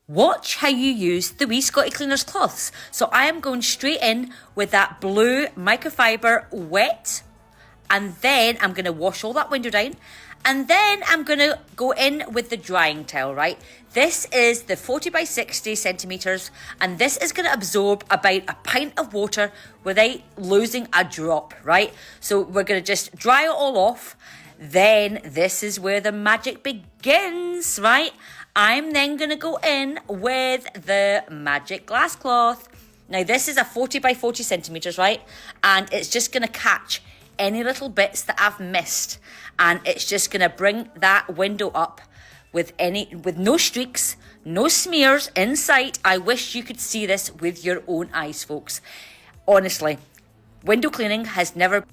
Watch how you use the wee Scotty Cleaners cloths. So I am going straight in with that blue microfiber wet, and then I'm going to wash all that window down, and then I'm going to go in with the drying towel, right? This is the 40 by 60 centimetres, and this is going to absorb about a pint of water without losing a drop, right? So we're going to just dry it all off. Then this is where the magic begins, right? I'm then going to go in with the magic glass cloth. Now this is a 40 by 40 centimetres, right? And it's just going to catch any little bits that I've missed. And it's just going to bring that window up with no streaks, no smears in sight. I wish you could see this with your own eyes, folks. Honestly, window cleaning has never